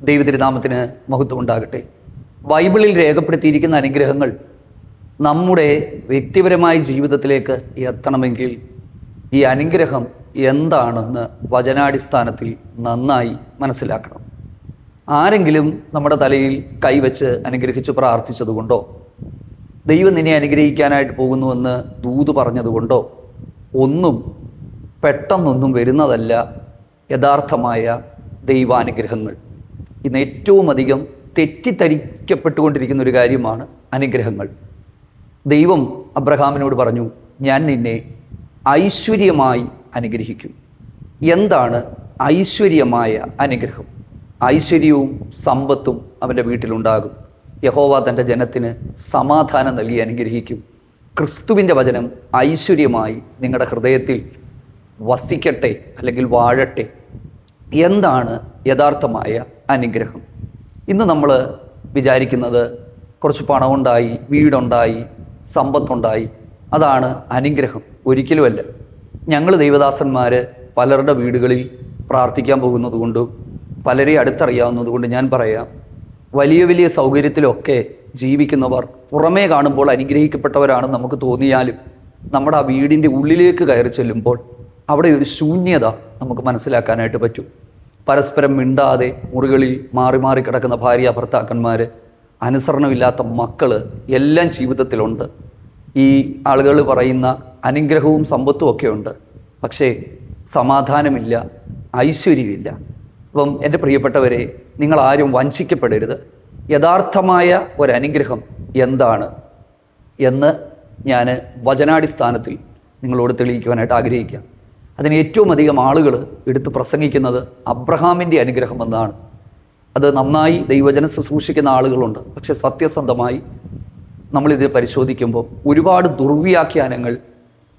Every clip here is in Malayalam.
ദൈവതിരുനാമത്തിന് മഹത്വം ഉണ്ടാകട്ടെ. ബൈബിളിൽ രേഖപ്പെടുത്തിയിരിക്കുന്ന അനുഗ്രഹങ്ങൾ നമ്മുടെ വ്യക്തിപരമായ ജീവിതത്തിലേക്ക് എത്തണമെങ്കിൽ ഈ അനുഗ്രഹം എന്താണെന്ന് വചനാടിസ്ഥാനത്തിൽ നന്നായി മനസ്സിലാക്കണം. ആരെങ്കിലും നമ്മുടെ തലയിൽ കൈവച്ച് അനുഗ്രഹിച്ച് പ്രാർത്ഥിച്ചതുകൊണ്ടോ, ദൈവം നിന്നെ അനുഗ്രഹിക്കാനായിട്ട് പോകുന്നുവെന്ന് ദൂത് പറഞ്ഞതുകൊണ്ടോ ഒന്നും പെട്ടെന്നൊന്നും വരുന്നതല്ല യഥാർത്ഥമായ ദൈവാനുഗ്രഹങ്ങൾ. ഇന്ന് ഏറ്റവും അധികം തെറ്റിദ്ധരിക്കപ്പെട്ടുകൊണ്ടിരിക്കുന്ന ഒരു കാര്യമാണ് അനുഗ്രഹങ്ങൾ. ദൈവം അബ്രഹാമിനോട് പറഞ്ഞു, ഞാൻ നിന്നെ ഐശ്വര്യമായി അനുഗ്രഹിക്കും. എന്താണ് ഐശ്വര്യമായ അനുഗ്രഹം? ഐശ്വര്യവും സമ്പത്തും അവൻ്റെ വീട്ടിലുണ്ടാകും. യഹോവ തൻ്റെ ജനത്തിന് സമാധാനം നൽകി അനുഗ്രഹിക്കും. ക്രിസ്തുവിൻ്റെ വചനം ഐശ്വര്യമായി നിങ്ങളുടെ ഹൃദയത്തിൽ വസിക്കട്ടെ, അല്ലെങ്കിൽ വാഴട്ടെ. എന്താണ് യഥാർത്ഥമായ അനുഗ്രഹം? ഇന്ന് നമ്മൾ വിചാരിക്കുന്നത് കുറച്ച് പണമുണ്ടായി, വീടുണ്ടായി, സമ്പത്തുണ്ടായി, അതാണ് അനുഗ്രഹം. ഒരിക്കലുമല്ല. ഞങ്ങൾ ദൈവദാസന്മാർ പലരുടെ വീടുകളിൽ പ്രാർത്ഥിക്കാൻ പോകുന്നത് കൊണ്ടും പലരെ അടുത്തറിയാവുന്നത് കൊണ്ട് ഞാൻ പറയാം, വലിയ വലിയ സൗകര്യത്തിലൊക്കെ ജീവിക്കുന്നവർ പുറമേ കാണുമ്പോൾ അനുഗ്രഹിക്കപ്പെട്ടവരാണെന്ന് നമുക്ക് തോന്നിയാലും നമ്മുടെ ആ വീടിൻ്റെ ഉള്ളിലേക്ക് കയറി ചെല്ലുമ്പോൾ അവിടെ ഒരു ശൂന്യത നമുക്ക് മനസ്സിലാക്കാനായിട്ട് പറ്റും. പരസ്പരം മിണ്ടാതെ മുറികളിൽ മാറി മാറി കിടക്കുന്ന ഭാര്യ ഭർത്താക്കന്മാർ, അനുസരണമില്ലാത്ത മക്കൾ എല്ലാം ജീവിതത്തിലുണ്ട്. ഈ ആളുകൾ പറയുന്ന അനുഗ്രഹവും സമ്പത്തും ഒക്കെ ഉണ്ട്, പക്ഷേ സമാധാനമില്ല, ഐശ്വര്യമില്ല. അപ്പം എൻ്റെ പ്രിയപ്പെട്ടവരെ, നിങ്ങളാരും വഞ്ചിക്കപ്പെടരുത്. യഥാർത്ഥമായ ഒരനുഗ്രഹം എന്താണ് എന്ന് ഞാൻ വചനാടിസ്ഥാനത്തിൽ നിങ്ങളോട് തെളിയിക്കുവാനായിട്ട് ആഗ്രഹിക്കാം. അതിന് ഏറ്റവും അധികം ആളുകൾ എടുത്ത് പ്രസംഗിക്കുന്നത് അബ്രഹാമിൻ്റെ അനുഗ്രഹം എന്നാണ്. അത് നന്നായി ദൈവജനം ശുശ്രൂഷിക്കുന്ന ആളുകളുണ്ട്, പക്ഷെ സത്യസന്ധമായി നമ്മളിത് പരിശോധിക്കുമ്പോൾ ഒരുപാട് ദുർവ്യാഖ്യാനങ്ങൾ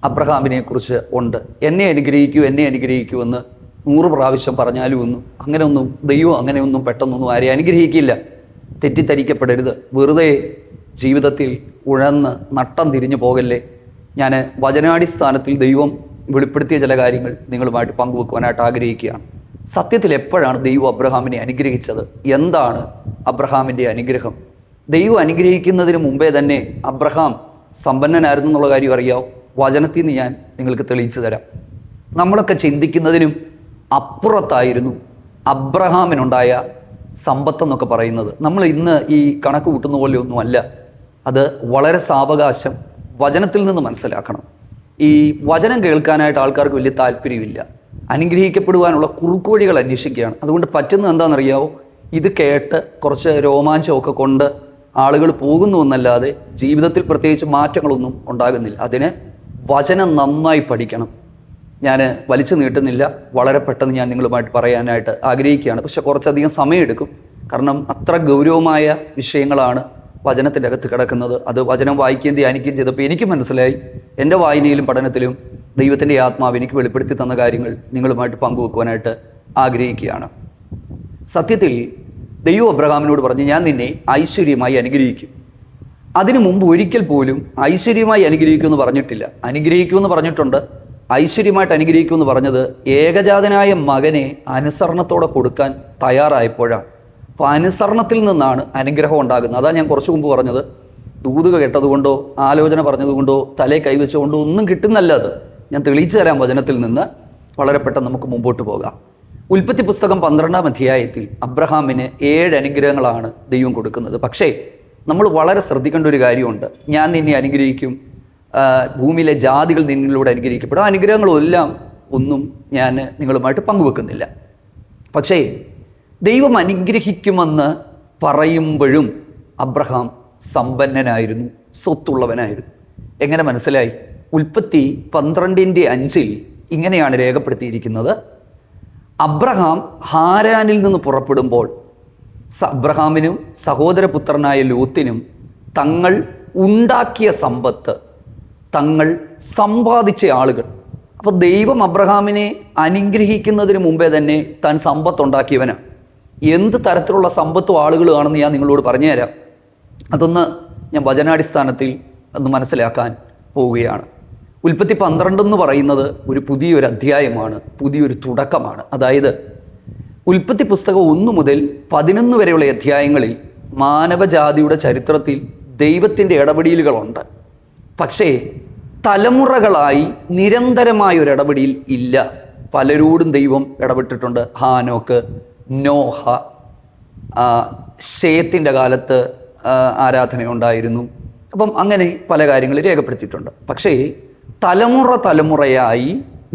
അബ്രഹാമിനെക്കുറിച്ച് ഉണ്ട്. എന്നെ അനുഗ്രഹിക്കൂ, എന്നെ അനുഗ്രഹിക്കൂ എന്ന് 100 പ്രാവശ്യം പറഞ്ഞാലും അങ്ങനെയൊന്നും ദൈവം അങ്ങനെയൊന്നും പെട്ടെന്നൊന്നും ആരെയും അനുഗ്രഹിക്കില്ല. തെറ്റിദ്ധരിക്കപ്പെടരുത്. വെറുതെ ജീവിതത്തിൽ ഉഴന്ന് നട്ടം തിരിഞ്ഞു പോകല്ലേ. ഞാൻ വചനാടിസ്ഥാനത്തിൽ ദൈവം വെളിപ്പെടുത്തിയ ചില കാര്യങ്ങൾ നിങ്ങളുമായിട്ട് പങ്കുവെക്കുവാനായിട്ട് ആഗ്രഹിക്കുകയാണ്. സത്യത്തിൽ എപ്പോഴാണ് ദൈവം അബ്രഹാമിനെ അനുഗ്രഹിച്ചത്? എന്താണ് അബ്രഹാമിൻ്റെ അനുഗ്രഹം? ദൈവം അനുഗ്രഹിക്കുന്നതിന് മുമ്പേ തന്നെ അബ്രഹാം സമ്പന്നനായിരുന്നു എന്നുള്ള കാര്യം അറിയാവും. വചനത്തിൽ നിന്ന് ഞാൻ നിങ്ങൾക്ക് തെളിയിച്ചു തരാം. നമ്മളൊക്കെ ചിന്തിക്കുന്നതിനും അപ്പുറത്തായിരുന്നു അബ്രഹാമിനുണ്ടായ സമ്പത്തെന്നൊക്കെ പറയുന്നത്. നമ്മൾ ഇന്ന് ഈ കണക്ക് കൂട്ടുന്ന പോലെയൊന്നുമല്ല. അത് വളരെ സാവകാശം വചനത്തിൽ നിന്ന് മനസ്സിലാക്കണം. ഈ വചനം കേൾക്കാനായിട്ട് ആൾക്കാർക്ക് വലിയ താല്പര്യമില്ല. അനുഗ്രഹിക്കപ്പെടുവാനുള്ള കുറുക്കുവഴികൾ അന്വേഷിക്കുകയാണ്. അതുകൊണ്ട് പറ്റുന്നത് എന്താണെന്നറിയാവോ? ഇത് കേട്ട് കുറച്ച് രോമാഞ്ചമൊക്കെ കൊണ്ട് ആളുകൾ പോകുന്നു എന്നല്ലാതെ ജീവിതത്തിൽ പ്രത്യേകിച്ച് മാറ്റങ്ങളൊന്നും ഉണ്ടാകുന്നില്ല. അതിന് വചനം നന്നായി പഠിക്കണം. ഞാൻ വലിച്ചു നീട്ടുന്നില്ല, വളരെ പെട്ടെന്ന് ഞാൻ നിങ്ങളുമായിട്ട് പറയാനായിട്ട് ആഗ്രഹിക്കുകയാണ്. പക്ഷെ കുറച്ചധികം സമയമെടുക്കും, കാരണം അത്ര ഗൗരവമായ വിഷയങ്ങളാണ് വചനത്തിൻ്റെ അകത്ത് കിടക്കുന്നത്. അത് വചനം വായിക്കുകയും ധ്യാനിക്കുകയും ചെയ്തപ്പോൾ എനിക്ക് മനസ്സിലായി, എൻ്റെ വായനയിലും പഠനത്തിലും ദൈവത്തിൻ്റെ ആത്മാവ് എനിക്ക് വെളിപ്പെടുത്തി തന്ന കാര്യങ്ങൾ നിങ്ങളുമായിട്ട് പങ്കുവെക്കുവാനായിട്ട് ആഗ്രഹിക്കുകയാണ്. സത്യത്തിൽ ദൈവം അബ്രഹാമിനോട് പറഞ്ഞു, ഞാൻ നിന്നെ ഐശ്വര്യമായി അനുഗ്രഹിക്കും. അതിനു മുമ്പ് ഒരിക്കൽ പോലും ഐശ്വര്യമായി അനുഗ്രഹിക്കുമെന്ന് പറഞ്ഞിട്ടില്ല. അനുഗ്രഹിക്കുമെന്ന് പറഞ്ഞിട്ടുണ്ട്, ഐശ്വര്യമായിട്ട് അനുഗ്രഹിക്കുമെന്ന് പറഞ്ഞത് ഏകജാതനായ മകനെ അനുസരണത്തോടെ കൊടുക്കാൻ തയ്യാറായപ്പോഴാണ്. അപ്പോൾ അനുസരണത്തിൽ നിന്നാണ് അനുഗ്രഹം ഉണ്ടാകുന്നത്. അതാണ് ഞാൻ കുറച്ചു മുമ്പ് പറഞ്ഞത്. ദൂതുക കേട്ടതുകൊണ്ടോ ആലോചന പറഞ്ഞതുകൊണ്ടോ തലയെ കൈവച്ചുകൊണ്ടോ ഒന്നും കിട്ടുന്നല്ല. അത് ഞാൻ തെളിയിച്ചു തരാം വചനത്തിൽ നിന്ന്. വളരെ പെട്ടെന്ന് നമുക്ക് മുമ്പോട്ട് പോകാം. ഉൽപ്പത്തി പുസ്തകം 12-ാം അധ്യായത്തിൽ അബ്രഹാമിന് 7 അനുഗ്രഹങ്ങളാണ് ദൈവം കൊടുക്കുന്നത്. പക്ഷേ നമ്മൾ വളരെ ശ്രദ്ധിക്കേണ്ട ഒരു കാര്യമുണ്ട്. ഞാൻ നിന്നെ അനുഗ്രഹിക്കും, ഭൂമിയിലെ ജാതികൾ നിന്നിലൂടെ അനുഗ്രഹിക്കപ്പെടും. ആ അനുഗ്രഹങ്ങളെല്ലാം ഒന്നും ഞാൻ നിങ്ങളുമായിട്ട് പങ്കുവെക്കുന്നില്ല. പക്ഷേ ദൈവം അനുഗ്രഹിക്കുമെന്ന് പറയുമ്പോഴും അബ്രഹാം സമ്പന്നനായിരുന്നു, സ്വത്തുള്ളവനായിരുന്നു. എങ്ങനെ മനസ്സിലായി? ഉൽപ്പത്തി 12:5 ഇങ്ങനെയാണ് രേഖപ്പെടുത്തിയിരിക്കുന്നത്. അബ്രഹാം ഹാരാനിൽ നിന്ന് പുറപ്പെടുമ്പോൾ അബ്രഹാമിനും സഹോദരപുത്രനായ ലോത്തിനും തങ്ങൾ ഉണ്ടാക്കിയ സമ്പത്ത്, തങ്ങൾ സമ്പാദിച്ച ആളുകൾ. അപ്പോൾ ദൈവം അബ്രഹാമിനെ അനുഗ്രഹിക്കുന്നതിന് മുമ്പേ തന്നെ താൻ സമ്പത്തുണ്ടാക്കിയവനാണ്. എന്ത് തരത്തിലുള്ള സമ്പത്തും ആളുകളുമാണെന്ന് ഞാൻ നിങ്ങളോട് പറഞ്ഞു തരാം. അതൊന്ന് ഞാൻ വചനാടിസ്ഥാനത്തിൽ ഒന്ന് മനസ്സിലാക്കാൻ പോവുകയാണ്. ഉൽപ്പത്തി 12 എന്ന് പറയുന്നത് ഒരു പുതിയൊരു അധ്യായമാണ്, പുതിയൊരു തുടക്കമാണ്. അതായത് ഉൽപ്പത്തി പുസ്തകം 1 മുതൽ 11 വരെയുള്ള അധ്യായങ്ങളിൽ മാനവജാതിയുടെ ചരിത്രത്തിൽ ദൈവത്തിൻ്റെ ഇടപെടലുകളുണ്ട്. പക്ഷേ തലമുറകളായി നിരന്തരമായ ഒരു ഇടപെടൽ ഇല്ല. പലരോടും ദൈവം ഇടപെട്ടിട്ടുണ്ട്. ഹാനോക്ക്, നോഹ, ശേത്തിൻ്റെ കാലത്ത് ആരാധനയുണ്ടായിരുന്നു. അപ്പം അങ്ങനെ പല കാര്യങ്ങൾ രേഖപ്പെടുത്തിയിട്ടുണ്ട്. പക്ഷേ തലമുറയായി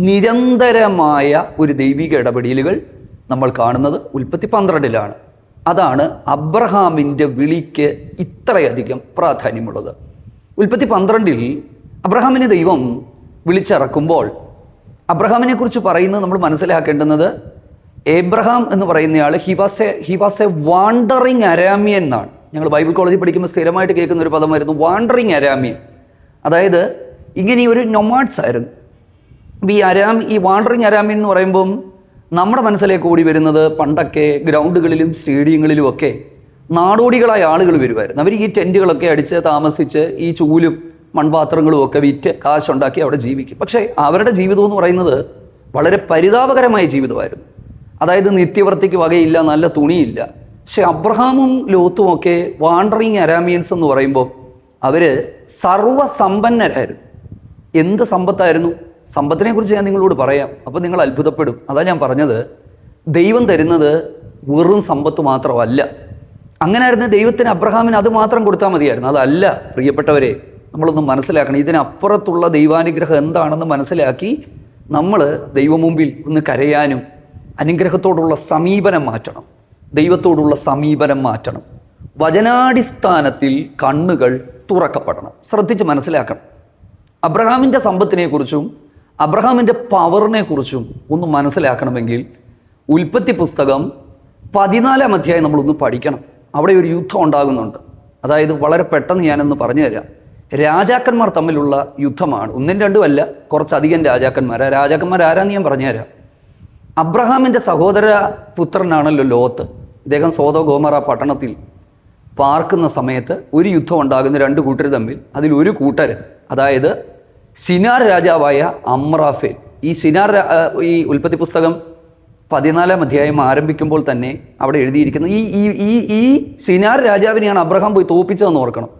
നിരന്തരമായ ഒരു ദൈവിക ഇടപെടലുകൾ നമ്മൾ കാണുന്നത് ഉൽപ്പത്തി 12-ലാണ്. അതാണ് അബ്രഹാമിൻ്റെ വിളിക്ക് ഇത്രയധികം പ്രാധാന്യമുള്ളത്. ഉൽപ്പത്തി 12-ൽ അബ്രഹാമിനെ ദൈവം വിളിച്ചിറക്കുമ്പോൾ അബ്രഹാമിനെ കുറിച്ച് പറയുന്നത് നമ്മൾ മനസ്സിലാക്കേണ്ടുന്നത്, ഏബ്രഹാം എന്ന് പറയുന്നയാൾ ഹി വാസ് എ വാണ്ടറിങ് അരാമ്യൻ എന്നാണ്. ഞങ്ങൾ ബൈബിൾ കോളേജിൽ പഠിക്കുമ്പോൾ സ്ഥിരമായിട്ട് കേൾക്കുന്ന ഒരു പദമായിരുന്നു വാണ്ടറിങ് അരാമ്യൻ. അതായത് ഇങ്ങനെ ഒരു നൊമാഡ്സ് ആയിരുന്നു. ഈ വാണ്ടറിങ് അരാമ്യൻ എന്ന് പറയുമ്പം നമ്മുടെ മനസ്സിലേക്ക് ഓടി വരുന്നത് പണ്ടൊക്കെ ഗ്രൗണ്ടുകളിലും സ്റ്റേഡിയങ്ങളിലും ഒക്കെ നാടോടികളായ ആളുകൾ വരുമായിരുന്നു. അവർ ഈ ടെൻറ്റുകളൊക്കെ അടിച്ച് താമസിച്ച് ഈ ചൂലും മൺപാത്രങ്ങളും ഒക്കെ വിറ്റ് കാശുണ്ടാക്കി അവിടെ ജീവിക്കും. പക്ഷേ അവരുടെ ജീവിതം എന്ന് പറയുന്നത് വളരെ പരിതാപകരമായ ജീവിതമായിരുന്നു. അതായത് നിത്യവൃത്തിക്ക് വകയില്ല, നല്ല തുണിയില്ല. പക്ഷെ അബ്രഹാമും ലോത്തും ഒക്കെ വാണ്ടറിങ് അരാമിയൻസ് എന്ന് പറയുമ്പോൾ അവർ സർവ്വസമ്പന്നരായിരുന്നു. എന്ത് സമ്പത്തായിരുന്നു? സമ്പത്തിനെ കുറിച്ച് ഞാൻ നിങ്ങളോട് പറയാം, അപ്പോൾ നിങ്ങൾ അത്ഭുതപ്പെടും. അതാ ഞാൻ പറഞ്ഞത്, ദൈവം തരുന്നത് വെറും സമ്പത്ത് മാത്രമല്ല. അങ്ങനെയായിരുന്നു ദൈവത്തിന് അബ്രഹാമിന് അത് മാത്രം കൊടുത്താൽ മതിയായിരുന്നു. അതല്ല പ്രിയപ്പെട്ടവരെ, നമ്മളൊന്ന് മനസ്സിലാക്കണം. ഇതിനപ്പുറത്തുള്ള ദൈവാനുഗ്രഹം എന്താണെന്ന് മനസ്സിലാക്കി നമ്മൾ ദൈവമുമ്പിൽ ഒന്ന് കരയാനും അനുഗ്രഹത്തോടുള്ള സമീപനം മാറ്റണം. ദൈവത്തോടുള്ള സമീപനം മാറ്റണം. വചനാടിസ്ഥാനത്തിൽ കണ്ണുകൾ തുറക്കപ്പെടണം. ശ്രദ്ധിച്ച് മനസ്സിലാക്കണം. അബ്രഹാമിൻ്റെ സമ്പത്തിനെക്കുറിച്ചും അബ്രഹാമിൻ്റെ പവറിനെ കുറിച്ചും ഒന്ന് മനസ്സിലാക്കണമെങ്കിൽ ഉൽപ്പത്തി പുസ്തകം 14-ാം അധ്യായം നമ്മളൊന്ന് പഠിക്കണം. അവിടെ ഒരു യുദ്ധം ഉണ്ടാകുന്നുണ്ട്. അതായത് വളരെ പെട്ടെന്ന് ഞാനൊന്ന് പറഞ്ഞു തരാം. രാജാക്കന്മാർ തമ്മിലുള്ള യുദ്ധമാണ്. 1ഉം 2ഉം അല്ല, കുറച്ചധികം രാജാക്കന്മാർ ആരാന്ന് ഞാൻ പറഞ്ഞുതരാം. അബ്രഹാമിൻ്റെ സഹോദര പുത്രനാണല്ലോ ലോത്ത്. ഇദ്ദേഹം സോദോം ഗോമോറ പട്ടണത്തിൽ പാർക്കുന്ന സമയത്ത് ഒരു യുദ്ധം ഉണ്ടാകുന്ന 2 കൂട്ടർ തമ്മിൽ. അതിൽ ഒരു കൂട്ടർ, അതായത് ശിനാർ രാജാവായ അമ്രാഫേൽ. ഈ ഉൽപ്പത്തി പുസ്തകം 14-ാം അധ്യായം ആരംഭിക്കുമ്പോൾ തന്നെ അവിടെ എഴുതിയിരിക്കുന്ന ഈ ശിനാർ രാജാവിനെയാണ് അബ്രഹാം പോയി തോൽപ്പിച്ചതെന്ന് ഓർക്കണം.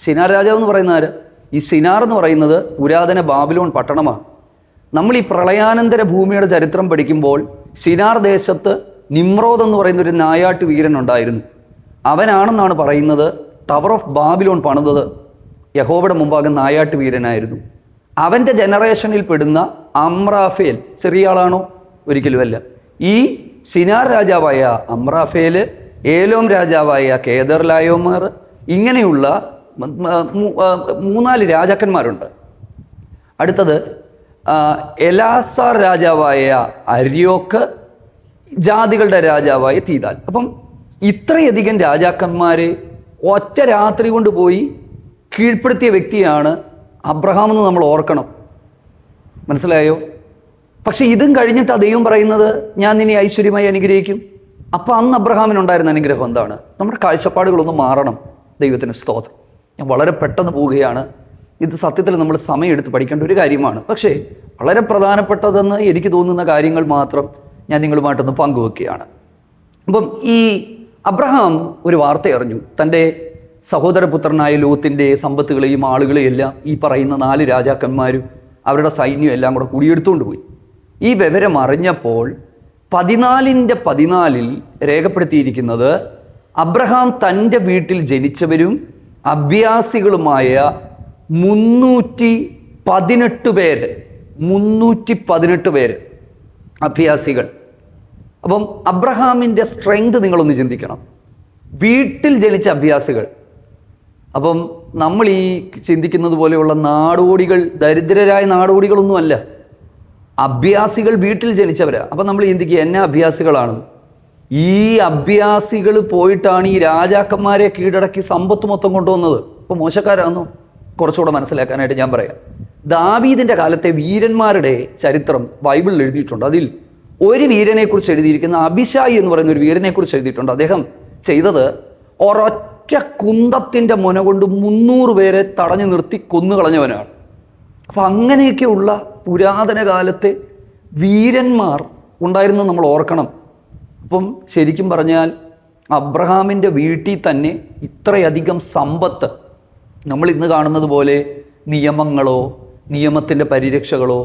ശിനാർ രാജാവ് എന്ന് പറയുന്ന ആര്? ഈ ശിനാർ എന്ന് പറയുന്നത് പുരാതന ബാബിലോൺ പട്ടണമാണ്. നമ്മൾ ഈ പ്രളയാനന്തര ഭൂമിയുടെ ചരിത്രം പഠിക്കുമ്പോൾ ശിനാർ ദേശത്ത് നിമ്രോദ് എന്ന് പറയുന്ന ഒരു നായാട്ട് വീരൻ ഉണ്ടായിരുന്നു. അവനാണെന്നാണ് പറയുന്നത് ടവർ ഓഫ് ബാബിലോൺ പണിതത് യഹോവയുടെ മുമ്പാകെ നായാട്ട് വീരനായിരുന്നു. അവൻ്റെ ജനറേഷനിൽ പെടുന്ന അമ്രാഫേൽ ചെറിയ ആളാണോ? ഒരിക്കലുമല്ല. ഈ ശിനാർ രാജാവായ അമ്രാഫേൽ, ഏലോം രാജാവായ കേദർലായോമർ, ഇങ്ങനെയുള്ള 3-4 രാജാക്കന്മാരുണ്ട്. അടുത്തത് എലാസാർ രാജാവായ അര്യോക്ക്, ജാതികളുടെ രാജാവായ തീതാൽ. അപ്പം ഇത്രയധികം രാജാക്കന്മാരെ ഒറ്റ രാത്രി കൊണ്ട് പോയി കീഴ്പ്പെടുത്തിയ വ്യക്തിയാണ് അബ്രഹാം എന്ന് നമ്മൾ ഓർക്കണം. മനസ്സിലായോ? പക്ഷെ ഇതും കഴിഞ്ഞിട്ട് ദൈവം പറയുന്നത് ഞാൻ നിന്നെ ഐശ്വര്യമായി അനുഗ്രഹിക്കും. അപ്പോൾ അന്ന് അബ്രഹാമിനുണ്ടായിരുന്ന അനുഗ്രഹം എന്താണ്? നമ്മുടെ കാഴ്ചപ്പാടുകളൊന്ന് മാറണം. ദൈവത്തിന് സ്തോത്രം. ഞാൻ വളരെ പെട്ടെന്ന് പോവുകയാണ്. ഇത് സത്യത്തിൽ നമ്മൾ സമയമെടുത്ത് പഠിക്കേണ്ട ഒരു കാര്യമാണ്. പക്ഷേ വളരെ പ്രധാനപ്പെട്ടതെന്ന് എനിക്ക് തോന്നുന്ന കാര്യങ്ങൾ മാത്രം ഞാൻ നിങ്ങളുമായിട്ടൊന്ന് പങ്കുവെക്കുകയാണ്. അപ്പം ഈ അബ്രഹാം ഒരു വാർത്ത അറിഞ്ഞു. തൻ്റെ സഹോദരപുത്രനായ ലോത്തിൻ്റെ സമ്പത്തുകളെയും ആളുകളെയും എല്ലാം ഈ പറയുന്ന 4 രാജാക്കന്മാരും അവരുടെ സൈന്യം എല്ലാം കൂടെ കൂടിയെടുത്തുകൊണ്ട് പോയി. ഈ വിവരം അറിഞ്ഞപ്പോൾ 14-ൽ രേഖപ്പെടുത്തിയിരിക്കുന്നത് അബ്രഹാം തൻ്റെ വീട്ടിൽ ജനിച്ചവരും അഭ്യാസികളുമായ 318 പേര് അഭ്യാസികൾ. അപ്പം അബ്രഹാമിൻ്റെ സ്ട്രെങ്ത് നിങ്ങളൊന്ന് ചിന്തിക്കണം. വീട്ടിൽ ജനിച്ച അഭ്യാസികൾ. അപ്പം നമ്മൾ ഈ ചിന്തിക്കുന്നത് പോലെയുള്ള നാടോടികൾ, ദരിദ്രരായ നാടോടികളൊന്നുമല്ല. അഭ്യാസികൾ വീട്ടിൽ ജനിച്ചവരാണ്. അപ്പം നമ്മൾ ചിന്തിക്കുക എന്നാ അഭ്യാസികളാണ്. ഈ അഭ്യാസികൾ പോയിട്ടാണ് ഈ രാജാക്കന്മാരെ കീഴടക്കി സമ്പത്ത് മൊത്തം കൊണ്ടുവന്നത്. അപ്പോൾ മോശക്കാരാണെന്നോ? കുറച്ചുകൂടെ മനസ്സിലാക്കാനായിട്ട് ഞാൻ പറയാം. ദാവീദിൻ്റെ കാലത്തെ വീരന്മാരുടെ ചരിത്രം ബൈബിളിൽ എഴുതിയിട്ടുണ്ട്. അതിൽ ഒരു വീരനെക്കുറിച്ച് എഴുതിയിരിക്കുന്ന അബിശായി എന്ന് പറയുന്ന ഒരു വീരനെക്കുറിച്ച് എഴുതിയിട്ടുണ്ട്. അദ്ദേഹം ചെയ്തത് ഒരൊറ്റ കുന്തത്തിൻ്റെ മുന കൊണ്ട് 300 പേരെ തടഞ്ഞു നിർത്തി കൊന്നുകളഞ്ഞവനാണ്. അപ്പം അങ്ങനെയൊക്കെയുള്ള പുരാതന കാലത്തെ വീരന്മാർ ഉണ്ടായിരുന്നു നമ്മൾ ഓർക്കണം. അപ്പം ശരിക്കും പറഞ്ഞാൽ അബ്രഹാമിൻ്റെ വീട്ടിൽ തന്നെ ഇത്രയധികം സമ്പത്ത് നമ്മൾ ഇന്ന് കാണുന്നത് പോലെ നിയമങ്ങളോ നിയമത്തിൻ്റെ പരിരക്ഷകളോ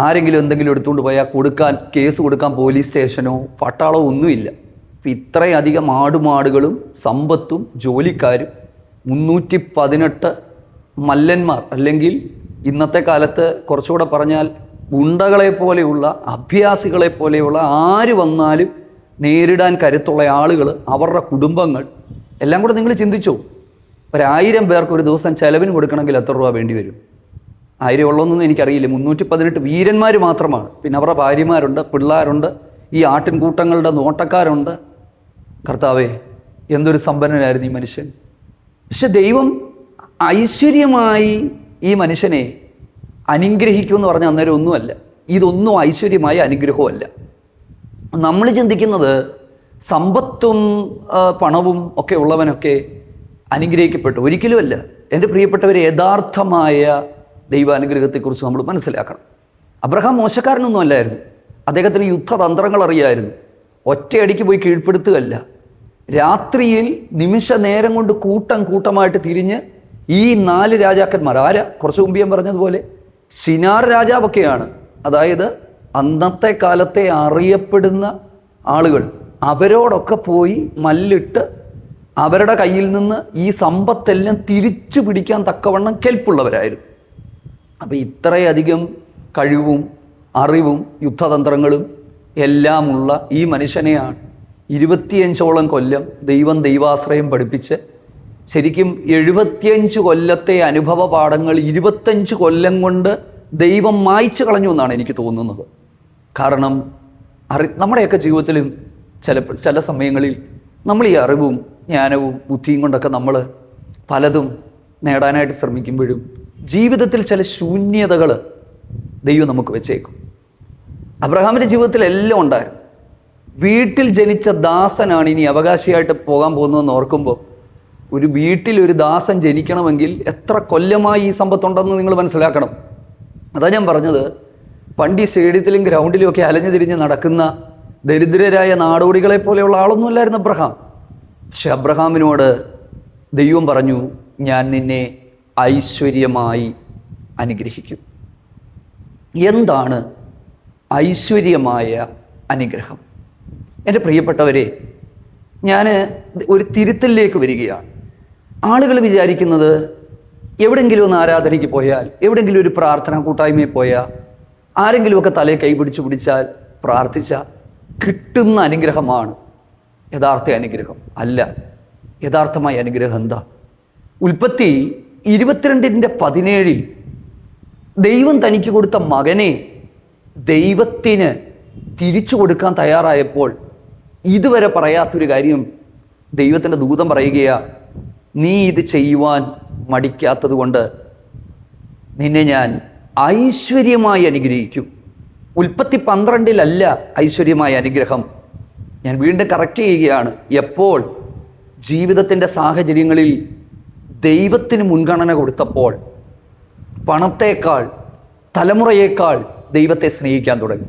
ആരെങ്കിലും എന്തെങ്കിലും എടുത്തുകൊണ്ട് പോയാൽ കേസ് കൊടുക്കാൻ പോലീസ് സ്റ്റേഷനോ പട്ടാളമോ ഒന്നുമില്ല. ഇപ്പം ഇത്രയധികം ആടുമാടുകളും സമ്പത്തും ജോലിക്കാരും 318 മല്ലന്മാർ, അല്ലെങ്കിൽ ഇന്നത്തെ കാലത്ത് കുറച്ചുകൂടെ പറഞ്ഞാൽ ഗുണ്ടകളെ പോലെയുള്ള അഭ്യാസികളെ പോലെയുള്ള ആര് വന്നാലും നേരിടാൻ കരുത്തുള്ള ആളുകൾ, അവരുടെ കുടുംബങ്ങൾ എല്ലാം കൂടെ നിങ്ങൾ ചിന്തിച്ചോ. 1000 പേർക്ക് ഒരു ദിവസം ചെലവിന് കൊടുക്കണമെങ്കിൽ എത്ര രൂപ വേണ്ടി വരും? 1000 ഉള്ളതൊന്നും എനിക്കറിയില്ല. 318 വീരന്മാർ മാത്രമാണ്. പിന്നെ അവരുടെ ഭാര്യമാരുണ്ട്, പിള്ളേരുണ്ട്, ഈ ആട്ടിൻകൂട്ടങ്ങളുടെ നോട്ടക്കാരുണ്ട്. കർത്താവേ, എന്തൊരു സമ്പന്നനായിരുന്നു ഈ മനുഷ്യൻ. പക്ഷെ ദൈവം ഐശ്വര്യമായി ഈ മനുഷ്യനെ അനുഗ്രഹിക്കുമെന്ന് പറഞ്ഞാൽ അന്നേരം ഒന്നുമല്ല. ഇതൊന്നും ഐശ്വര്യമായ അനുഗ്രഹമല്ല. നമ്മൾ ചിന്തിക്കുന്നത് സമ്പത്തും പണവും ഒക്കെ ഉള്ളവനൊക്കെ അനുഗ്രഹിക്കപ്പെട്ടു. ഒരിക്കലുമല്ല. എൻ്റെ പ്രിയപ്പെട്ടവരെ, യഥാർത്ഥമായ ദൈവാനുഗ്രഹത്തെക്കുറിച്ച് നമ്മൾ മനസ്സിലാക്കണം. അബ്രഹാം മോശക്കാരനൊന്നും അല്ലായിരുന്നു. അദ്ദേഹത്തിന് യുദ്ധതന്ത്രങ്ങൾ അറിയായിരുന്നു. ഒറ്റയടിക്ക് പോയി കീഴ്പ്പെടുത്തുകയല്ല. രാത്രിയിൽ നിമിഷ നേരം കൊണ്ട് കൂട്ടമായിട്ട് തിരിഞ്ഞ് ഈ 4 രാജാക്കന്മാർ, കുറച്ച് മുമ്പ് ഞാൻ പറഞ്ഞതുപോലെ ശിനാർ രാജാവൊക്കെയാണ്, അതായത് അന്നത്തെ കാലത്തെ അറിയപ്പെടുന്ന ആളുകൾ, അവരോടൊക്കെ പോയി മല്ലിട്ട് അവരുടെ കയ്യിൽ നിന്ന് ഈ സമ്പത്തെല്ലാം തിരിച്ചു പിടിക്കാൻ തക്കവണ്ണം കെൽപ്പുള്ളവരായിരുന്നു. അപ്പം ഇത്രയധികം കഴിവും അറിവും യുദ്ധതന്ത്രങ്ങളും എല്ലാമുള്ള ഈ മനുഷ്യനെയാണ് 25ഓളം കൊല്ലം ദൈവാശ്രയം പഠിപ്പിച്ച് ശരിക്കും 75 കൊല്ലത്തെ അനുഭവ പാഠങ്ങൾ 25 കൊല്ലം കൊണ്ട് ദൈവം മായ്ച്ചു കളഞ്ഞു എന്നാണ് എനിക്ക് തോന്നുന്നത്. കാരണം നമ്മുടെയൊക്കെ ജീവിതത്തിലും ചില സമയങ്ങളിൽ നമ്മൾ ഈ അറിവും ജ്ഞാനവും ബുദ്ധിയും കൊണ്ടൊക്കെ നമ്മൾ പലതും നേടാനായിട്ട് ശ്രമിക്കുമ്പോഴും ജീവിതത്തിൽ ചില ശൂന്യതകൾ ദൈവം നമുക്ക് വെച്ചേക്കും. അബ്രഹാമിൻ്റെ ജീവിതത്തിൽ എല്ലാം ഉണ്ടായിരുന്നു. വീട്ടിൽ ജനിച്ച ദാസനാണ് ഇനി അവകാശിയായിട്ട് പോകാൻ പോകുന്നതെന്ന് ഓർക്കുമ്പോൾ, ഒരു വീട്ടിൽ ഒരു ദാസൻ ജനിക്കണമെങ്കിൽ എത്ര കൊല്ലമായി ഈ സമ്പത്തുണ്ടെന്ന് നിങ്ങൾ മനസ്സിലാക്കണം. അതാ ഞാൻ പറഞ്ഞത്, പണ്ട് ഈ സ്റ്റേഡിയത്തിലും ഗ്രൗണ്ടിലും ഒക്കെ അലഞ്ഞു തിരിഞ്ഞ് നടക്കുന്ന ദരിദ്രരായ നാടോടികളെ പോലെയുള്ള ആളൊന്നുമല്ലായിരുന്നു അബ്രഹാം. പക്ഷെ അബ്രഹാമിനോട് ദൈവം പറഞ്ഞു, ഞാൻ നിന്നെ ഐശ്വര്യമായി അനുഗ്രഹിക്കും. എന്താണ് ഐശ്വര്യമായ അനുഗ്രഹം? എൻ്റെ പ്രിയപ്പെട്ടവരെ, ഞാൻ ഒരു തിരുത്തലിലേക്ക് വരികയാണ്. ആളുകൾ വിചാരിക്കുന്നത് എവിടെയെങ്കിലും ഒന്ന് ആരാധനയ്ക്ക് പോയാൽ, എവിടെയെങ്കിലും ഒരു പ്രാർത്ഥന കൂട്ടായ്മയിൽ പോയാൽ, ആരെങ്കിലുമൊക്കെ തലയെ കൈപിടിച്ച് പിടിച്ചാൽ പ്രാർത്ഥിച്ചാൽ കിട്ടുന്ന അനുഗ്രഹമാണ് യഥാർത്ഥ അനുഗ്രഹം. അല്ല. യഥാർത്ഥമായ അനുഗ്രഹം എന്താ? ഉൽപ്പത്തി 22:17 ദൈവം തനിക്ക് കൊടുത്ത മകനെ ദൈവത്തിന് തിരിച്ചു കൊടുക്കാൻ തയ്യാറായപ്പോൾ ഇതുവരെ പറയാത്തൊരു കാര്യം ദൈവത്തിൻ്റെ ദൂതൻ പറയുകയാ, നീ ഇത് ചെയ്യുവാൻ മടിക്കാത്തത് കൊണ്ട് നിന്നെ ഞാൻ ഐശ്വര്യമായി അനുഗ്രഹിക്കും. ഉൽപ്പത്തി 12 ഐശ്വര്യമായ അനുഗ്രഹം. ഞാൻ വീണ്ടും കറക്റ്റ് ചെയ്യുകയാണ്. എപ്പോൾ ജീവിതത്തിൻ്റെ സാഹചര്യങ്ങളിൽ ദൈവത്തിന് മുൻഗണന കൊടുത്തപ്പോൾ പണത്തേക്കാൾ തലമുറയേക്കാൾ ദൈവത്തെ സ്നേഹിക്കാൻ തുടങ്ങി.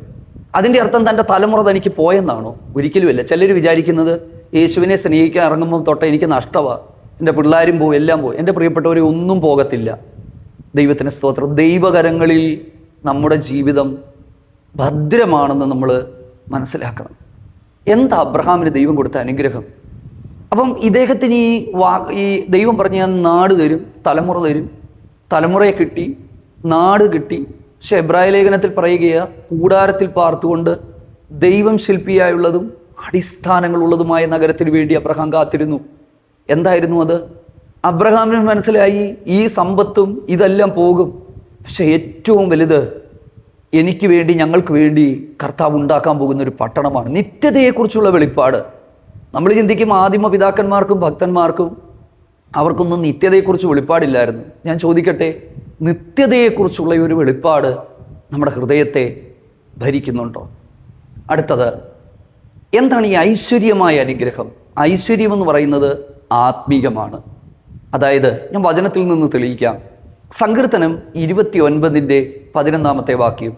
അതിൻ്റെ അർത്ഥം തൻ്റെ തലമുറ തനിക്ക് പോയെന്നാണോ? ഒരിക്കലുമല്ല. ചിലർ വിചാരിക്കുന്നത് യേശുവിനെ സ്നേഹിക്കാൻ ഇറങ്ങുമ്പോൾ തൊട്ട് എനിക്ക് നഷ്ടമാണ്, എൻ്റെ പിള്ളേരും പോകും, എല്ലാം പോകും. എൻ്റെ പ്രിയപ്പെട്ടവരെ, ഒന്നും പോകത്തില്ല. ദൈവത്തിന് സ്തോത്രം. ദൈവകരങ്ങളിൽ നമ്മുടെ ജീവിതം ഭദ്രമാണെന്ന് നമ്മൾ മനസ്സിലാക്കണം. എന്താ അബ്രഹാമിന് ദൈവം കൊടുത്ത അനുഗ്രഹം? അപ്പം ഇദ്ദേഹത്തിന് ഈ ദൈവം പറഞ്ഞ നാട് തരും, തലമുറ തരും, തലമുറയെ കിട്ടി, നാട് കിട്ടി. പക്ഷെ എബ്രായ ലേഖനത്തിൽ പറയുകയാ, കൂടാരത്തിൽ പാർത്തുകൊണ്ട് ദൈവം ശില്പിയായുള്ളതും അടിസ്ഥാനങ്ങളുള്ളതുമായ നഗരത്തിന് വേണ്ടി അബ്രഹാം കാത്തിരുന്നു. എന്തായിരുന്നു അത്? അബ്രഹാമിന് മനസ്സിലായി ഈ സമ്പത്തും ഇതെല്ലാം പോകും, പക്ഷെ ഏറ്റവും വലുത് എനിക്ക് വേണ്ടി, ഞങ്ങൾക്ക് വേണ്ടി കർത്താവ് ഉണ്ടാക്കാൻ പോകുന്നൊരു പട്ടണമാണ്. നിത്യതയെക്കുറിച്ചുള്ള വെളിപ്പാട്. നമ്മൾ ചിന്തിക്കും ആദിമ പിതാക്കന്മാർക്കും ഭക്തന്മാർക്കും അവർക്കൊന്നും നിത്യതയെക്കുറിച്ച് വെളിപ്പാടില്ലായിരുന്നു. ഞാൻ ചോദിക്കട്ടെ, നിത്യതയെക്കുറിച്ചുള്ള ഒരു വെളിപ്പാട് നമ്മുടെ ഹൃദയത്തെ ഭരിക്കുന്നുണ്ടോ? അടുത്തത്, എന്താണ് ഈ ഐശ്വര്യമായ അനുഗ്രഹം? ഐശ്വര്യമെന്ന് പറയുന്നത് ആത്മീകമാണ്. അതായത് ഞാൻ വചനത്തിൽ നിന്ന് തെളിയിക്കാം. സങ്കീർത്തനം 29:11 വാക്യം,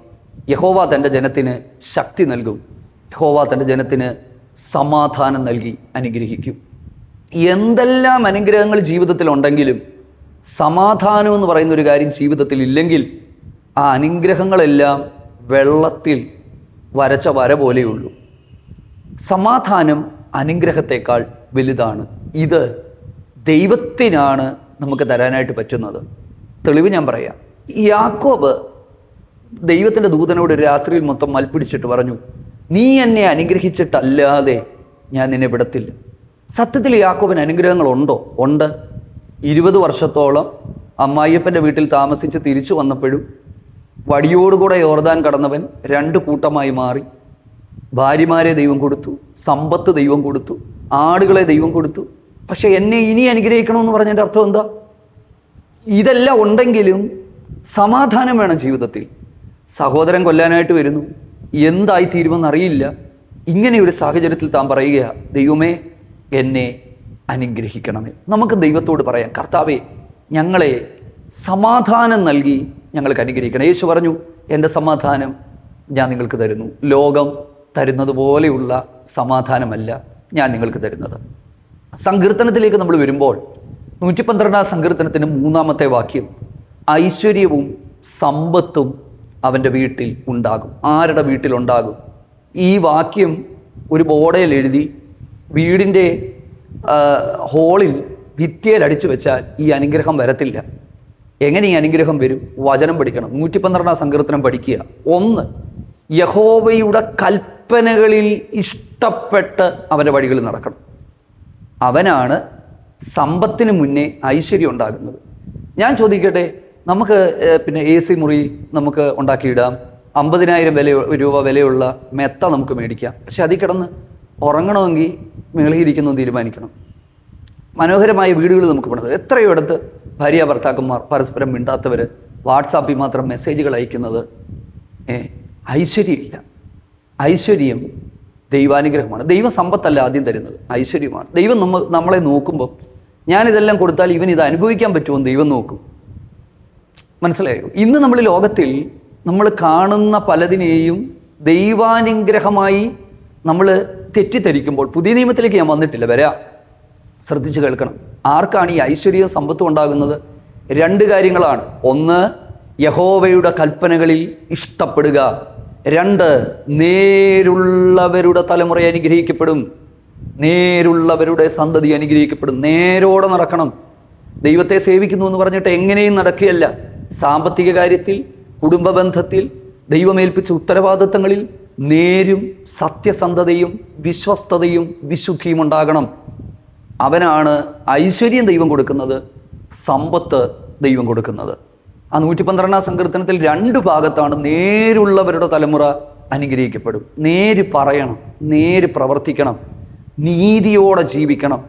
യഹോവ തൻ്റെ ജനത്തിന് ശക്തി നൽകും, യഹോവ തൻ്റെ ജനത്തിന് സമാധാനം നൽകി അനുഗ്രഹിക്കും. എന്തെല്ലാം അനുഗ്രഹങ്ങൾ ജീവിതത്തിലുണ്ടെങ്കിലും സമാധാനം എന്ന് പറയുന്ന ഒരു കാര്യം ജീവിതത്തിൽ ഇല്ലെങ്കിൽ ആ അനുഗ്രഹങ്ങളെല്ലാം വെള്ളത്തിൽ വരച്ച വര പോലെയുള്ളൂ. സമാധാനം അനുഗ്രഹത്തെക്കാൾ വലുതാണ്. ഇത് ദൈവത്തിനാണ് നമുക്ക് തരാനായിട്ട് പറ്റുന്നത്. തെളിവ് ഞാൻ പറയാം. യാക്കോബ് ദൈവത്തിൻ്റെ ദൂതനോട് രാത്രിയിൽ മൊത്തം മൽപ്പിടിച്ചിട്ട് പറഞ്ഞു, നീ എന്നെ അനുഗ്രഹിച്ചിട്ടല്ലാതെ ഞാൻ നിന്നെ വിടത്തില്ല. സത്യത്തിൽ യാക്കോബിന് അനുഗ്രഹങ്ങളുണ്ടോ? ഉണ്ട്. 20 വർഷത്തോളം അമ്മായിയപ്പൻ്റെ വീട്ടിൽ താമസിച്ച് തിരിച്ചു വന്നപ്പോഴും വടിയോടുകൂടെ യോർദാൻ കടന്നവൻ 2 കൂട്ടമായി മാറി. ഭാര്യമാരെ ദൈവം കൊടുത്തു, സമ്പത്ത് ദൈവം കൊടുത്തു, ആടുകളെ ദൈവം കൊടുത്തു. പക്ഷെ എന്നെ ഇനി അനുഗ്രഹിക്കണമെന്ന് പറഞ്ഞതിൻ്റെ അർത്ഥം എന്താ? ഇതെല്ലാം ഉണ്ടെങ്കിലും സമാധാനം വേണം ജീവിതത്തിൽ. സഹോദരൻ കൊല്ലാനായിട്ട് വരുന്നു, എന്തായിത്തീരുമെന്നറിയില്ല. ഇങ്ങനെ ഒരു സാഹചര്യത്തിൽ താൻ പറയുക, ദൈവമേ എന്നെ അനുഗ്രഹിക്കണമേ. നമുക്ക് ദൈവത്തോട് പറയാം, കർത്താവേ ഞങ്ങളെ സമാധാനം നൽകി ഞങ്ങൾക്ക് അനുഗ്രഹിക്കണം. യേശു പറഞ്ഞു, എൻ്റെ സമാധാനം ഞാൻ നിങ്ങൾക്ക് തരുന്നു, ലോകം തരുന്നത് പോലെയുള്ള സമാധാനമല്ല ഞാൻ നിങ്ങൾക്ക് തരുന്നത്. സങ്കീർത്തനത്തിലേക്ക് നമ്മൾ വരുമ്പോൾ 112 സങ്കീർത്തനത്തിന് 3-ാമത്തെ വാക്യം, ഐശ്വര്യവും സമ്പത്തും അവൻ്റെ വീട്ടിൽ ഉണ്ടാകും. ആരുടെ വീട്ടിലുണ്ടാകും? ഈ വാക്യം ഒരു ബോർഡിൽ എഴുതി വീടിൻ്റെ ഹോളിൽ ഭിത്തിയിൽ അടിച്ചു വെച്ചാൽ ഈ അനുഗ്രഹം വരത്തില്ല. എങ്ങനെ ഈ അനുഗ്രഹം വരും? വചനം പഠിക്കണം. 112 സങ്കീർത്തനം പഠിക്കുക. 1, യഹോവയുടെ കൽപ്പനകളിൽ ഇഷ്ടപ്പെട്ട് അവൻ്റെ വഴികളിൽ നടക്കണം. അവനാണ് സമ്പത്തിന് മുന്നേ ഐശ്വര്യം ഉണ്ടാകുന്നത്. ഞാൻ ചോദിക്കട്ടെ, നമുക്ക് പിന്നെ AC മുറി നമുക്ക് ഉണ്ടാക്കിയിടാം, 50,000 രൂപ വിലയുള്ള മെത്ത നമുക്ക് മേടിക്കാം. പക്ഷെ അതിൽ കിടന്ന് ഉറങ്ങണമെങ്കിൽ മേളിയിരിക്കുന്നത് തീരുമാനിക്കണം. മനോഹരമായ വീടുകൾ നമുക്ക് പണിത്, എത്രയോ ഇടത്ത് ഭാര്യ ഭർത്താക്കന്മാർ പരസ്പരം മിണ്ടാത്തവർ വാട്സാപ്പിൽ മാത്രം മെസ്സേജുകൾ അയക്കുന്നത്. ഐശ്വര്യമില്ല. ഐശ്വര്യം ദൈവാനുഗ്രഹമാണ്. ദൈവം സമ്പത്തല്ല ആദ്യം തരുന്നത്, ഐശ്വര്യമാണ്. ദൈവം നമ്മളെ നോക്കുമ്പോൾ ഞാനിതെല്ലാം കൊടുത്താൽ ഇവൻ ഇത് അനുഭവിക്കാൻ പറ്റുമെന്ന് ദൈവം നോക്കും. മനസ്സിലായോ? ഇന്ന് നമ്മൾ ലോകത്തിൽ നമ്മൾ കാണുന്ന പലതിനെയും ദൈവാനുഗ്രഹമായി നമ്മൾ തെറ്റിദ്ധരിക്കുമ്പോൾ, പുതിയ നിയമത്തിലേക്ക് ഞാൻ വന്നിട്ടില്ല, വരാം, ശ്രദ്ധിച്ച് കേൾക്കണം. ആർക്കാണ് ഈ ഐശ്വര്യവും സമ്പത്തും ഉണ്ടാകുന്നത്? 2 കാര്യങ്ങളാണ്. 1, യഹോവയുടെ കൽപ്പനകളിൽ ഇഷ്ടപ്പെടുക. 2, നേരുള്ളവരുടെ തലമുറ അനുഗ്രഹിക്കപ്പെടും, നേരുള്ളവരുടെ സന്തതി അനുഗ്രഹിക്കപ്പെടും. നേരോടെ നടക്കണം. ദൈവത്തെ സേവിക്കുന്നു എന്ന് പറഞ്ഞിട്ട് എങ്ങനെയും നടക്കുകയല്ല. സാമ്പത്തിക കാര്യത്തിൽ, കുടുംബ ബന്ധത്തിൽ, ദൈവമേൽപ്പിച്ച ഉത്തരവാദിത്തങ്ങളിൽ നേരും സത്യസന്ധതയും വിശ്വസ്തതയും വിശുദ്ധിയും ഉണ്ടാകണം. അവനാണ് ഐശ്വര്യം ദൈവം കൊടുക്കുന്നത്, സമ്പത്ത് ദൈവം കൊടുക്കുന്നത്. ആ 112 സങ്കീർത്തനത്തിൽ 2 ഭാഗത്താണ് നേരുള്ളവരുടെ തലമുറ അനുഗ്രഹിക്കപ്പെടും. നേര് പറയണം, നേര് പ്രവർത്തിക്കണം, നീതിയോടെ ജീവിക്കണം.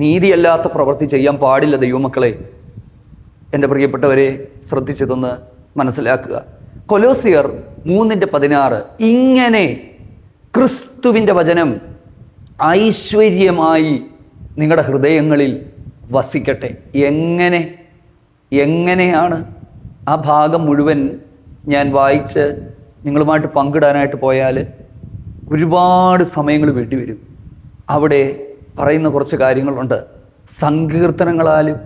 നീതിയല്ലാത്ത പ്രവൃത്തി ചെയ്യാൻ പാടില്ല ദൈവമക്കളെ. എൻ്റെ പ്രിയപ്പെട്ടവരെ, ശ്രദ്ധിച്ചതൊന്ന് മനസ്സിലാക്കുക. കൊലോസിയർ 3:16, ഇങ്ങനെ ക്രിസ്തുവിൻ്റെ വചനം ഐശ്വര്യമായി നിങ്ങളുടെ ഹൃദയങ്ങളിൽ വസിക്കട്ടെ. എങ്ങനെയാണ്? ആ ഭാഗം മുഴുവൻ ഞാൻ വായിച്ച് നിങ്ങളുമായിട്ട് പങ്കിടാനായിട്ട് പോയാൽ ഒരുപാട് സമയങ്ങൾ വേണ്ടിവരും. അവിടെ പറയുന്ന കുറച്ച് കാര്യങ്ങളുണ്ട്. സങ്കീർത്തനങ്ങളാലും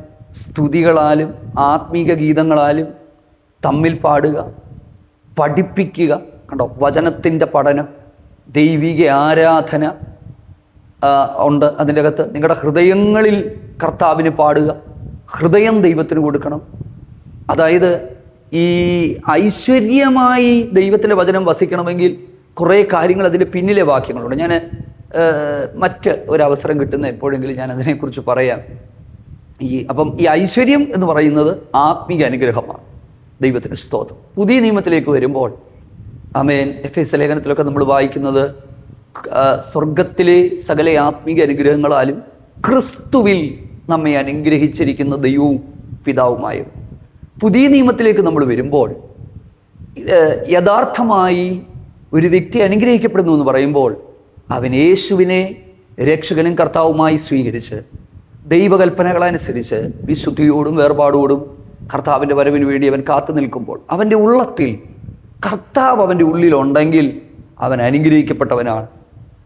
സ്തുതികളാലും ആത്മീക ഗീതങ്ങളാലും തമ്മിൽ പാടുക, പഠിപ്പിക്കുക. കണ്ടോ, വചനത്തിൻ്റെ പഠനം, ദൈവിക ആരാധന ഉണ്ട് അതിൻ്റെ അകത്ത്. നിങ്ങളുടെ ഹൃദയങ്ങളിൽ കർത്താവിന് പാടുക, ഹൃദയം ദൈവത്തിന് കൊടുക്കണം. അതായത് ഈ ഐശ്വര്യമായി ദൈവത്തിൻ്റെ വചനം വസിക്കണമെങ്കിൽ കുറേ കാര്യങ്ങൾ അതിൻ്റെ പിന്നിലെ വാക്യങ്ങളുണ്ട്. ഞാൻ മറ്റ് ഒരവസരം കിട്ടുന്ന എപ്പോഴെങ്കിലും ഞാൻ അതിനെക്കുറിച്ച് പറയാം. അപ്പം ഈ ഐശ്വര്യം എന്ന് പറയുന്നത് ആത്മീക അനുഗ്രഹമാണ്. ദൈവത്തിന് സ്തോത്രം. പുതിയ നിയമത്തിലേക്ക് വരുമ്പോൾ ആമേൻ, എഫേസ്യ ലേഖനത്തിലൊക്കെ നമ്മൾ വായിക്കുന്നത് സ്വർഗത്തിലെ സകല ആത്മീക അനുഗ്രഹങ്ങളാലും ക്രിസ്തുവിൽ നമ്മെ അനുഗ്രഹിച്ചിരിക്കുന്ന ദൈവവും പിതാവുമായും. പുതിയ നിയമത്തിലേക്ക് നമ്മൾ വരുമ്പോൾ യഥാർത്ഥമായി ഒരു വ്യക്തി അനുഗ്രഹിക്കപ്പെടുന്നു എന്ന് പറയുമ്പോൾ അവൻ യേശുവിനെ രക്ഷകനും കർത്താവുമായി സ്വീകരിച്ച് ദൈവകൽപ്പനകളനുസരിച്ച് വിശുദ്ധിയോടും വേർപാടോടും കർത്താവിൻ്റെ വരവിന് വേണ്ടി അവൻ കാത്തു നിൽക്കുമ്പോൾ അവൻ്റെ ഉള്ളത്തിൽ കർത്താവ് അവൻ്റെ ഉള്ളിലുണ്ടെങ്കിൽ അവൻ അനുഗ്രഹിക്കപ്പെട്ടവനാണ്.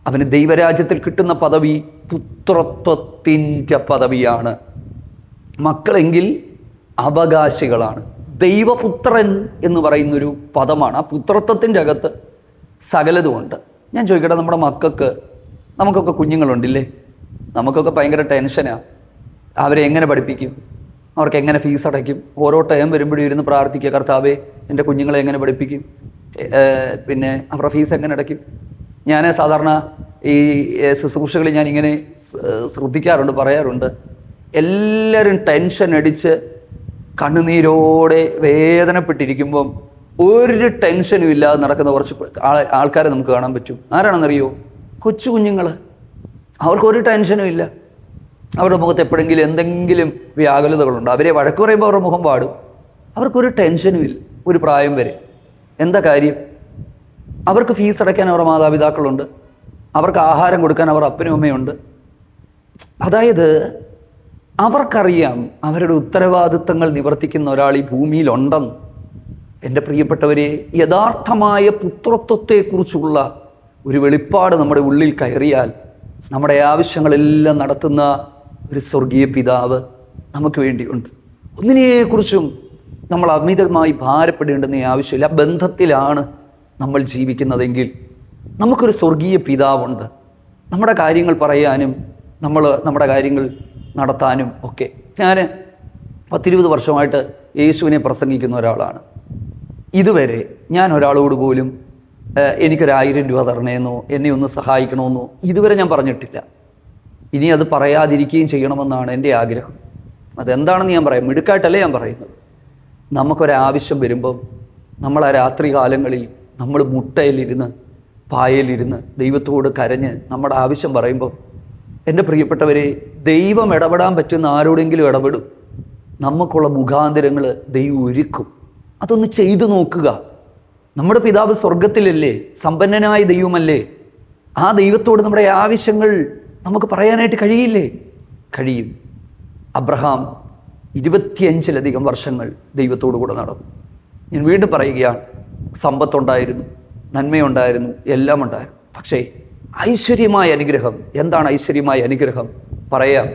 അവന് ദൈവരാജ്യത്തിൽ കിട്ടുന്ന പദവി പുത്രത്വത്തിൻ്റെ പദവിയാണ്. മക്കളെങ്കിൽ അവകാശികളാണ്. ദൈവപുത്രൻ എന്ന് പറയുന്നൊരു പദമാണ്. ആ പുത്രത്വത്തിൻ്റെ അകത്ത് സകലതുമുണ്ട്. ഞാൻ ചോദിക്കട്ടെ, നമ്മുടെ നമുക്കൊക്കെ കുഞ്ഞുങ്ങളുണ്ടില്ലേ? നമുക്കൊക്കെ ഭയങ്കര ടെൻഷനാണ്. അവരെ എങ്ങനെ പഠിപ്പിക്കും? അവർക്ക് എങ്ങനെ ഫീസ് അടയ്ക്കും? ഓരോ ടൈം വരുമ്പോഴും ഇരുന്ന് പ്രാർത്ഥിക്കുക, കർത്താവേ എൻ്റെ കുഞ്ഞുങ്ങളെ എങ്ങനെ പഠിപ്പിക്കും, പിന്നെ അവരുടെ ഫീസ് എങ്ങനെ അടയ്ക്കും? ഞാൻ സാധാരണ ഈ ശുശ്രൂഷകളിൽ ഞാൻ ഇങ്ങനെ ശ്രദ്ധിക്കാറുണ്ട്, പറയാറുണ്ട്. എല്ലാവരും ടെൻഷൻ അടിച്ച് കണ്ണുനീരോടെ വേദനപ്പെട്ടിരിക്കുമ്പം ഒരു ടെൻഷനും ഇല്ലാതെ നടക്കുന്ന കുറച്ച് ആൾക്കാരെ നമുക്ക് കാണാൻ പറ്റും. ആരാണെന്നറിയോ? കൊച്ചു കുഞ്ഞുങ്ങൾ. അവർക്കൊരു ടെൻഷനും ഇല്ല. അവരുടെ മുഖത്ത് എപ്പോഴെങ്കിലും എന്തെങ്കിലും വ്യാകുലതകളുണ്ട്. അവരെ വഴക്ക് പറയുമ്പോൾ അവരുടെ മുഖം പാടും. അവർക്കൊരു ടെൻഷനും ഇല്ല ഒരു പ്രായം വരെ. എന്താ കാര്യം? അവർക്ക് ഫീസ് അടയ്ക്കാൻ അവരുടെ മാതാപിതാക്കളുണ്ട്, അവർക്ക് ആഹാരം കൊടുക്കാൻ അവർ അപ്പനും അമ്മയുണ്ട്. അതായത് അവർക്കറിയാം അവരുടെ ഉത്തരവാദിത്തങ്ങൾ നിവർത്തിക്കുന്ന ഒരാൾ ഈ ഭൂമിയിലുണ്ടെന്ന്. എൻ്റെ പ്രിയപ്പെട്ടവരെ, യഥാർത്ഥമായ പുത്രത്വത്തെക്കുറിച്ചുള്ള ഒരു വെളിപ്പാട് നമ്മുടെ ഉള്ളിൽ കയറിയാൽ നമ്മുടെ ആവശ്യങ്ങളെല്ലാം നടത്തുന്ന ഒരു സ്വർഗീയ പിതാവ് നമുക്ക് വേണ്ടിയുണ്ട്. ഒന്നിനെക്കുറിച്ചും നമ്മൾ അമിതമായി ഭാരപ്പെടേണ്ടെന്ന ആവശ്യമില്ല. ബന്ധത്തിലാണ് നമ്മൾ ജീവിക്കുന്നതെങ്കിൽ നമുക്കൊരു സ്വർഗീയ പിതാവുണ്ട്. നമ്മുടെ കാര്യങ്ങൾ പറയാനും നമ്മുടെ കാര്യങ്ങൾ നടത്താനും ഒക്കെ. ഞാൻ 10-20 വർഷമായിട്ട് യേശുവിനെ പ്രസംഗിക്കുന്ന ഒരാളാണ്. ഇതുവരെ ഞാൻ ഒരാളോട് പോലും എനിക്കൊരു1000 രൂപ തരണേന്നോ എന്നെ ഒന്ന് സഹായിക്കണമെന്നോ ഇതുവരെ ഞാൻ പറഞ്ഞിട്ടില്ല. ഇനി അത് പറയാതിരിക്കുകയും ചെയ്യണമെന്നാണ് എൻ്റെ ആഗ്രഹം. അതെന്താണെന്ന് ഞാൻ പറയാം, മിടുക്കായിട്ടല്ല ഞാൻ പറയുന്നത്. നമുക്കൊരാവശ്യം വരുമ്പം നമ്മൾ ആ രാത്രി കാലങ്ങളിൽ നമ്മൾ മുട്ടയിലിരുന്ന് പായലിരുന്ന് ദൈവത്തോട് കരഞ്ഞ് നമ്മുടെ ആവശ്യം പറയുമ്പോൾ, എൻ്റെ പ്രിയപ്പെട്ടവരെ, ദൈവം ഇടപെടാൻ പറ്റുന്ന ആരോടെങ്കിലും ഇടപെടും. നമുക്കുള്ള മുഖാന്തരങ്ങൾ ദൈവം ഒരുക്കും. അതൊന്ന് ചെയ്തു നോക്കുക. നമ്മുടെ പിതാവ് സ്വർഗത്തിലല്ലേ, സമ്പന്നനായ ദൈവമല്ലേ. ആ ദൈവത്തോട് നമ്മുടെ ആവശ്യങ്ങൾ നമുക്ക് പറയാനായിട്ട് കഴിയില്ലേ? കഴിയും. അബ്രഹാം 25-ലധികം വർഷങ്ങൾ ദൈവത്തോടു കൂടെ നടന്നു. ഞാൻ വീണ്ടും പറയുകയാണ്, സമ്പത്തുണ്ടായിരുന്നു, നന്മയുണ്ടായിരുന്നു, എല്ലാം ഉണ്ടായിരുന്നു. പക്ഷേ ഐശ്വര്യമായ അനുഗ്രഹം, എന്താണ് ഐശ്വര്യമായ അനുഗ്രഹം? പറയാം.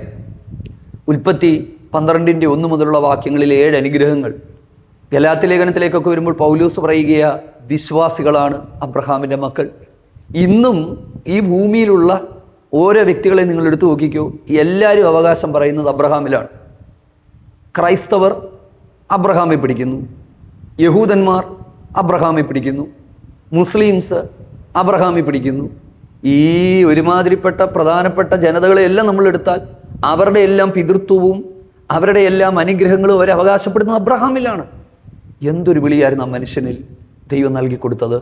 ഉൽപ്പത്തി 12:1 മുതലുള്ള വാക്യങ്ങളിൽ 7 അനുഗ്രഹങ്ങൾ. ഗലാത്യ ലേഖനത്തിലേക്കൊക്കെ വരുമ്പോൾ പൗലോസ് പറയുക, വിശ്വാസികളാണ് അബ്രഹാമിൻ്റെ മക്കൾ. ഇന്നും ഈ ഭൂമിയിലുള്ള ഓരോ വ്യക്തികളെ നിങ്ങൾ എടുത്തു നോക്കിക്കോ, എല്ലാവരും അവകാശം പറയുന്നത് അബ്രഹാമിലാണ്. ക്രൈസ്തവർ അബ്രഹാമെ പിടിക്കുന്നു, യഹൂദന്മാർ അബ്രഹാമെ പിടിക്കുന്നു, മുസ്ലിംസ് അബ്രഹാമെ പിടിക്കുന്നു. ഈ ഒരുമാതിരിപ്പെട്ട പ്രധാനപ്പെട്ട ജനതകളെയെല്ലാം നമ്മളെടുത്താൽ അവരുടെ എല്ലാം പിതൃത്വവും അവരുടെ എല്ലാം അനുഗ്രഹങ്ങളും അവർ അവകാശപ്പെടുന്നത് അബ്രഹാമിലാണ്. എന്തൊരു വിളിയായിരുന്നു ആ മനുഷ്യനിൽ ദൈവം നൽകി കൊടുത്തത്.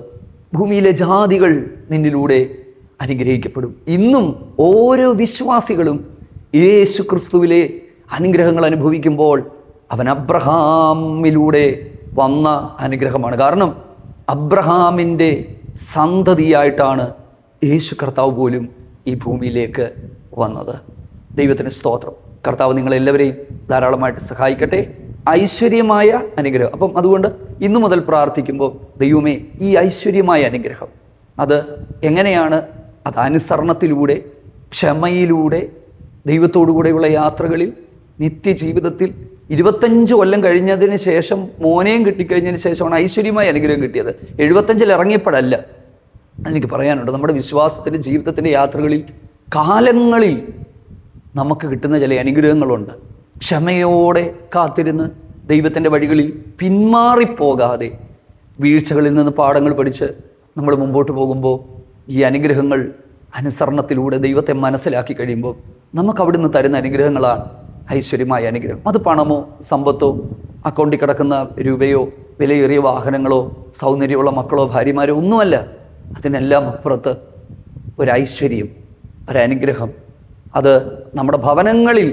ഭൂമിയിലെ ജാതികൾ നിന്നിലൂടെ അനുഗ്രഹിക്കപ്പെടും. ഇന്നും ഓരോ വിശ്വാസികളും യേശു ക്രിസ്തുവിലെ അനുഗ്രഹങ്ങൾ അനുഭവിക്കുമ്പോൾ അവൻ അബ്രഹാമിലൂടെ വന്ന അനുഗ്രഹമാണ്. കാരണം അബ്രഹാമിൻ്റെ സന്തതിയായിട്ടാണ് യേശു കർത്താവ് പോലും ഈ ഭൂമിയിലേക്ക് വന്നത്. ദൈവത്തിന് സ്തോത്രം. കർത്താവ് നിങ്ങളെല്ലാവരെയും ധാരാളമായിട്ട് സഹായിക്കട്ടെ. ഐശ്വര്യമായ അനുഗ്രഹം. അപ്പം അതുകൊണ്ട് ഇന്നു മുതൽ പ്രാർത്ഥിക്കുമ്പോൾ, ദൈവമേ, ഈ ഐശ്വര്യമായ അനുഗ്രഹം അത് എങ്ങനെയാണ്? അത് അനുസരണത്തിലൂടെ, ക്ഷമയിലൂടെ, ദൈവത്തോടു കൂടെയുള്ള യാത്രകളിൽ, നിത്യജീവിതത്തിൽ 25 കൊല്ലം കഴിഞ്ഞതിന് ശേഷം മോനെയും കിട്ടിക്കഴിഞ്ഞതിന് ശേഷമാണ് ഐശ്വര്യമായ അനുഗ്രഹം കിട്ടിയത്. 75-ൽ ഇറങ്ങിയപ്പോഴല്ല. എനിക്ക് പറയാനുണ്ട്, നമ്മുടെ വിശ്വാസത്തിൻ്റെ ജീവിതത്തിൻ്റെ യാത്രകളിൽ കാലങ്ങളിൽ നമുക്ക് കിട്ടുന്ന ചില അനുഗ്രഹങ്ങളുണ്ട്. ക്ഷമയോടെ കാത്തിരുന്ന് ദൈവത്തിൻ്റെ വഴികളിൽ പിന്മാറിപ്പോകാതെ വീഴ്ചകളിൽ നിന്ന് പാഠങ്ങൾ പഠിച്ച് നമ്മൾ മുമ്പോട്ട് പോകുമ്പോൾ ഈ അനുഗ്രഹങ്ങൾ അനുസരണത്തിലൂടെ ദൈവത്തെ മനസ്സിലാക്കി കഴിയുമ്പോൾ നമുക്ക് അവിടുന്ന് തരുന്ന അനുഗ്രഹങ്ങളാണ് ഐശ്വര്യമായ അനുഗ്രഹം. അത് പണമോ സമ്പത്തോ അക്കൗണ്ടിൽ കിടക്കുന്ന രൂപയോ വിലയേറിയ വാഹനങ്ങളോ സൗന്ദര്യമുള്ള മക്കളോ ഭാര്യമാരോ ഒന്നുമല്ല. അതിനെല്ലാം അപ്പുറത്ത് ഒരൈശ്വര്യം, ഒരനുഗ്രഹം അത് നമ്മുടെ ഭവനങ്ങളിൽ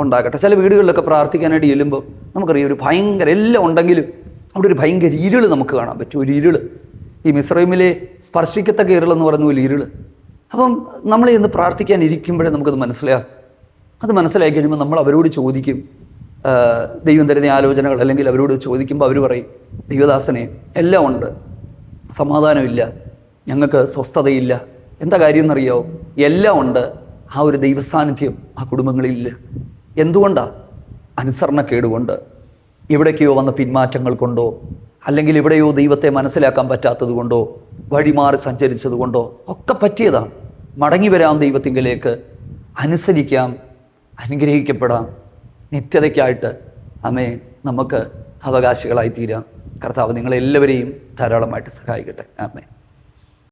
ഉണ്ടാകട്ടെ. ചില വീടുകളിലൊക്കെ പ്രാർത്ഥിക്കാനായിട്ട് ചെല്ലുമ്പോൾ നമുക്കറിയാം, ഒരു ഭയങ്കര എല്ലാം ഉണ്ടെങ്കിലും അവിടെ ഒരു ഭയങ്കര ഇരുൾ നമുക്ക് കാണാൻ പറ്റും. ഒരു ഇരുൾ, ഈ മിസ്രൈമിലെ സ്പർശിക്കത്തക്ക ഇരുളെന്ന് പറയുന്ന ഒരു ഇരുൾ. അപ്പം നമ്മൾ ഇന്ന് പ്രാർത്ഥിക്കാനിരിക്കുമ്പോഴേ നമുക്കത് മനസ്സിലാകും. അത് മനസ്സിലാക്കി കഴിയുമ്പോൾ നമ്മൾ അവരോട് ചോദിക്കും, ദൈവം തരുന്ന ആലോചനകൾ, അല്ലെങ്കിൽ അവരോട് ചോദിക്കുമ്പോൾ അവർ പറയും, ദൈവദാസനെ എല്ലാം ഉണ്ട്, സമാധാനമില്ല, ഞങ്ങൾക്ക് സ്വസ്ഥതയില്ല, എന്താ കാര്യം എന്നറിയോ? എല്ലാം ഉണ്ട്, ആ ഒരു ദൈവസാന്നിധ്യം ആ കുടുംബങ്ങളിലില്ല. എന്തുകൊണ്ടാണ്? അനുസരണക്കേടുകൊണ്ട്, എവിടേക്കോ വന്ന പിന്മാറ്റങ്ങൾ കൊണ്ടോ, അല്ലെങ്കിൽ എവിടെയോ ദൈവത്തെ മനസ്സിലാക്കാൻ പറ്റാത്തത് കൊണ്ടോ, വഴിമാറി സഞ്ചരിച്ചത് കൊണ്ടോ ഒക്കെ പറ്റിയതാണ്. മടങ്ങി വരാം ദൈവത്തിങ്കലേക്ക്, അനുസരിക്കാം, അനുഗ്രഹിക്കപ്പെടാം, നിത്യതയ്ക്കായിട്ട് നമുക്ക് അവകാശികളായി തീരാം. കർത്താവ് നിങ്ങളെല്ലാവരെയും ധാരാളമായിട്ട് സഹായിക്കട്ടെ. ആമേൻ.